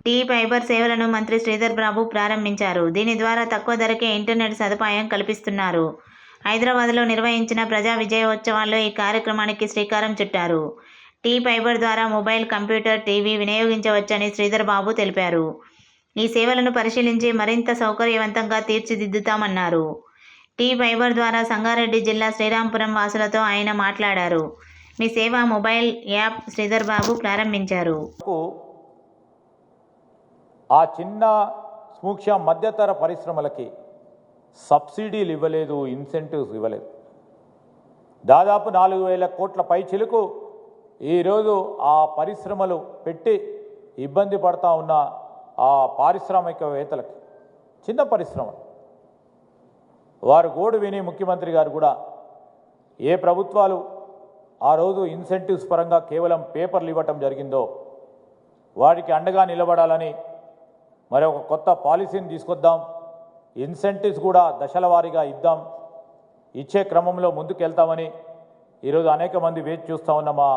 Tea fibre సేవలను మంత్రి శ్రీధర్ బాబు ప్రారంభించారు. దీని ద్వారా తక్కువ ధరకే ఇంటర్నెట్ సదుపాయం కల్పిస్తున్నారు. హైదరాబాద్లో నిర్వహించిన ప్రజా విజయోత్సవాల్లో ఈ కార్యక్రమానికి శ్రీకారం చుట్టారు. టీ ఫైబర్ ద్వారా mobile, computer, TV వినియోగించవచ్చని Sridhar Babu తెలిపారు. ఈ సేవలను పరిశీలించి మరింత సౌకర్యవంతంగా తీర్చిదిద్దుతామన్నారు. టీ ఫైబర్ ద్వారా సంగారెడ్డి జిల్లా శ్రీరాంపురం వాసులతో ఆయన మాట్లాడారు. మీ సేవ మొబైల్ యాప్ శ్రీధర్ బాబు ప్రారంభించారు. ఆ చిన్న సూక్ష్మ మధ్యతర పరిశ్రమలకి సబ్సిడీలు ఇవ్వలేదు, ఇన్సెంటివ్స్ ఇవ్వలేదు. దాదాపు 4,000 కోట్ల పైచిలుకు ఈరోజు ఆ పరిశ్రమలు పెట్టి ఇబ్బంది పడతా ఉన్న ఆ పారిశ్రామికవేత్తలకి, చిన్న పరిశ్రమలు, వారు గోడు విని ముఖ్యమంత్రి గారు కూడా ఏ ప్రభుత్వాలు ఆ రోజు ఇన్సెంటివ్స్ పరంగా కేవలం పేపర్లు ఇవ్వటం జరిగిందో వారికి అండగా నిలబడాలని మరి ఒక కొత్త పాలసీని తీసుకొద్దాం, ఇన్సెంటివ్స్ కూడా దశల వారీగా ఇద్దాం, ఇచ్చే క్రమంలో ముందుకెళ్తామని ఈరోజు అనేక మంది వేచి చూస్తూ ఉన్న మా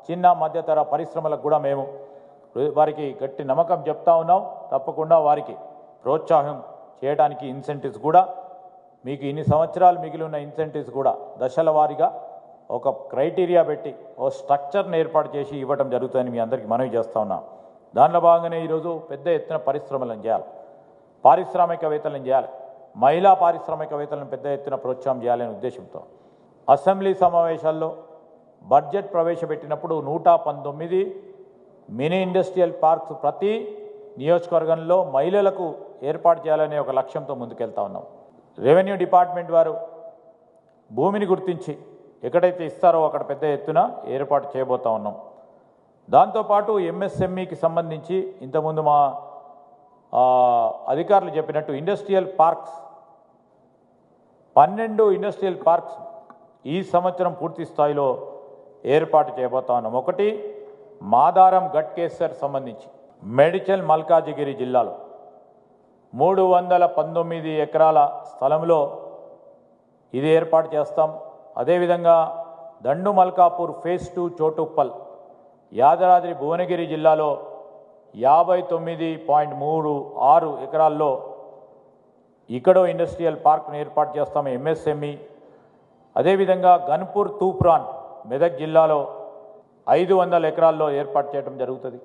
చిన్న మధ్యతర పరిశ్రమలకు కూడా మేము వారికి గట్టి నమ్మకం చెప్తా ఉన్నాం. తప్పకుండా వారికి ప్రోత్సాహం చేయడానికి ఇన్సెంటివ్స్ కూడా మీకు ఇన్ని సంవత్సరాలు మిగిలి ఉన్న ఇన్సెంటివ్స్ కూడా దశల వారీగా ఒక క్రైటీరియా పెట్టి ఓ స్ట్రక్చర్ని ఏర్పాటు చేసి ఇవ్వడం జరుగుతుందని మీ అందరికీ మనవి చేస్తూ ఉన్నాం. దానిలో భాగంగానే ఈరోజు పెద్ద ఎత్తున పరిశ్రమలను చేయాలి, పారిశ్రామికవేత్తలను చేయాలి, మహిళా పారిశ్రామికవేత్తలను పెద్ద ఎత్తున ప్రోత్సాహం చేయాలనే ఉద్దేశంతో అసెంబ్లీ సమావేశాల్లో బడ్జెట్ ప్రవేశపెట్టినప్పుడు 119 మినీ ఇండస్ట్రియల్ పార్క్స్ ప్రతి నియోజకవర్గంలో మహిళలకు ఏర్పాటు చేయాలనే ఒక లక్ష్యంతో ముందుకెళ్తా ఉన్నాం. రెవెన్యూ డిపార్ట్మెంట్ వారు భూమిని గుర్తించి ఎక్కడైతే ఇస్తారో అక్కడ పెద్ద ఎత్తున ఏర్పాటు చేయబోతా ఉన్నాం. దాంతోపాటు ఎంఎస్ఎంఈకి సంబంధించి ఇంతకుముందు మా అధికారులు చెప్పినట్టు ఇండస్ట్రియల్ పార్క్స్ 12 ఇండస్ట్రియల్ పార్క్స్ ఈ సంవత్సరం పూర్తి స్థాయిలో ఏర్పాటు చేయబోతా ఉన్నాం. ఒకటి మాదారం గట్కేసర్ సంబంధించి మేడ్చల్ మల్కాజిగిరి జిల్లాలో 319 ఎకరాల స్థలంలో ఇది ఏర్పాటు చేస్తాం. అదేవిధంగా దండు మల్కాపూర్ ఫేజ్ 2 చోటుప్పల్ యాదాద్రి భువనగిరి జిల్లాలో 59.36 ఎకరాల్లో ఇక్కడో ఇండస్ట్రియల్ పార్క్ను ఏర్పాటు చేస్తాం, ఎంఎస్ఎంఈ. అదేవిధంగా గన్పూర్ తూప్రాన్ మెదక్ జిల్లాలో 500 ఎకరాల్లో ఏర్పాటు చేయడం జరుగుతుంది.